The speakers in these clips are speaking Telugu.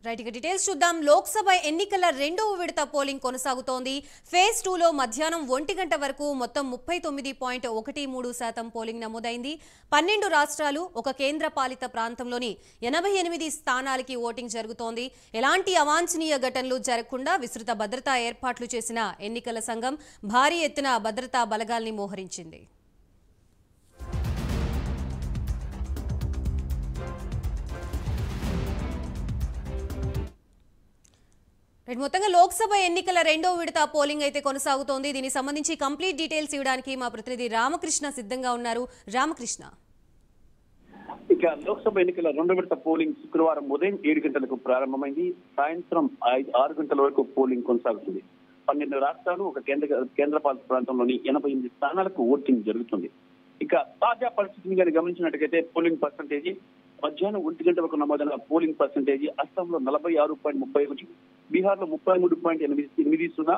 రైట్ ఇక డీటెయిల్స్ చూద్దాం. లోక్సభ ఎన్నికల రెండవ విడత పోలింగ్ కొనసాగుతోంది. ఫేజ్ 2లో మధ్యాహ్నం 1 గంట వరకు మొత్తం 39.13% పోలింగ్ నమోదైంది. 12 రాష్ట్రాలు, ఒక కేంద్ర పాలిత ప్రాంతంలోని 88 స్థానాలకి ఓటింగ్ జరుగుతోంది. ఎలాంటి అవాంఛనీయ ఘటనలు జరగకుండా విస్తృత భద్రతా ఏర్పాట్లు చేసిన ఎన్నికల సంఘం భారీ ఎత్తున భద్రతా బలగాల్ని మోహరించింది. మొత్తంగా లోక్సభ ఎన్నికల రెండవ విడత పోలింగ్ అయితే కొనసాగుతోంది. దీనికి సంబంధించి కంప్లీట్ డీటెయిల్స్ ఇవ్వడానికి మా ప్రతినిధి రామకృష్ణ సిద్ధంగా ఉన్నారు. రామకృష్ణ, ఇక లోక్సభ ఎన్నికల రెండో విడత పోలింగ్ శుక్రవారం ఉదయం 7 గంటలకు ప్రారంభమైంది. సాయంత్రం 6 గంటల వరకు పోలింగ్ కొనసాగుతుంది. 12 రాష్ట్రాలు, ఒక కేంద్రపాలిత ప్రాంతంలోని 88 స్థానాలకు ఓటింగ్ జరుగుతుంది. ఇక తాజా పరిస్థితిని కానీ గమనించినట్టుగైతే పోలింగ్ పర్సంటేజీ మధ్యాహ్నం 1 గంట వరకు నమోదైన పోలింగ్ పర్సంటేజీ అస్సాంలో 46.31, బీహార్లో 33.80,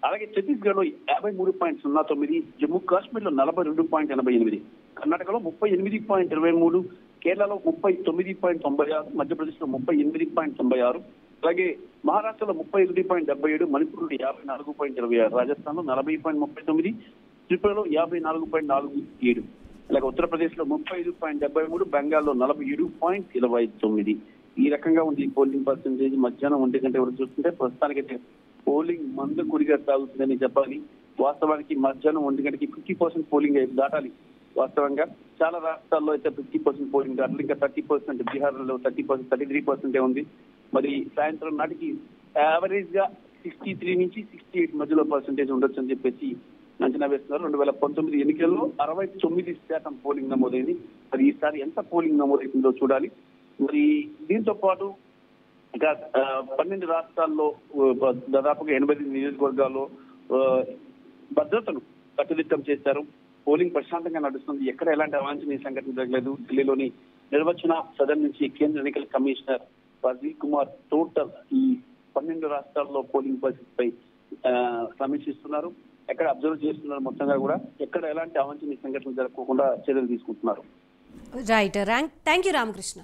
అలాగే ఛత్తీస్గఢ్ లో 53.09, జమ్మూ కాశ్మీర్ లో 42.88, కర్ణాటకలో 38.23, కేరళలో 39.96, మధ్యప్రదేశ్ లో 38.96, అలాగే మహారాష్ట్రలో 31.77, మణిపూర్ 54.26, రాజస్థాన్ లో 40.39, త్రిపురలో 54.47, అలాగే ఉత్తరప్రదేశ్ లో 35.73, బెంగాల్లో 47.29. ఈ రకంగా ఉంది పోలింగ్ పర్సెంటేజ్. మధ్యాహ్నం 1 గంట వరకు చూస్తుంటే ప్రస్తుతానికైతే పోలింగ్ మందకొడిగా సాగుతుందని చెప్పాలి. వాస్తవానికి మధ్యాహ్నం 1 గంటకి 50% పోలింగ్ దాటాలి. వాస్తవంగా చాలా రాష్ట్రాల్లో అయితే 50% పోలింగ్ దాటాలి. ఇంకా 30%, బీహార్లో 30%, 33% ఉంది. మరి సాయంత్రం నాటికి యావరేజ్ గా 63 నుంచి 68 మధ్యలో పర్సెంటేజ్ ఉండొచ్చు అని చెప్పేసి అంచనా వేస్తున్నారు. 2019 ఎన్నికల్లో 69% పోలింగ్ నమోదైంది. మరి ఈసారి ఎంత పోలింగ్ నమోదవుతుందో చూడాలి. మరి దీంతో పాటు ఇక 12 రాష్ట్రాల్లో దాదాపుగా 80 నియోజకవర్గాల్లో భద్రతను కట్టుదిట్టం చేశారు. పోలింగ్ ప్రశాంతంగా నడుస్తుంది. ఎక్కడ ఎలాంటి అవాంఛనీయ సంఘటన జరగలేదు. ఢిల్లీలోని నిర్వచన సదన్ నుంచి కేంద్ర ఎన్నికల కమిషనర్ రాజీవ్ కుమార్ టోటల్ ఈ 12 రాష్ట్రాల్లో పోలింగ్ పరిస్థితిపై సమీక్షిస్తున్నారు. ఎక్కడ అబ్జర్వ్ చేస్తున్నారు. మొత్తంగా కూడా ఎక్కడ ఎలాంటి అవాంఛనీయ సంఘటనలు జరగకుండా చర్యలు తీసుకుంటున్నారు. Right, thank you Ramakrishna.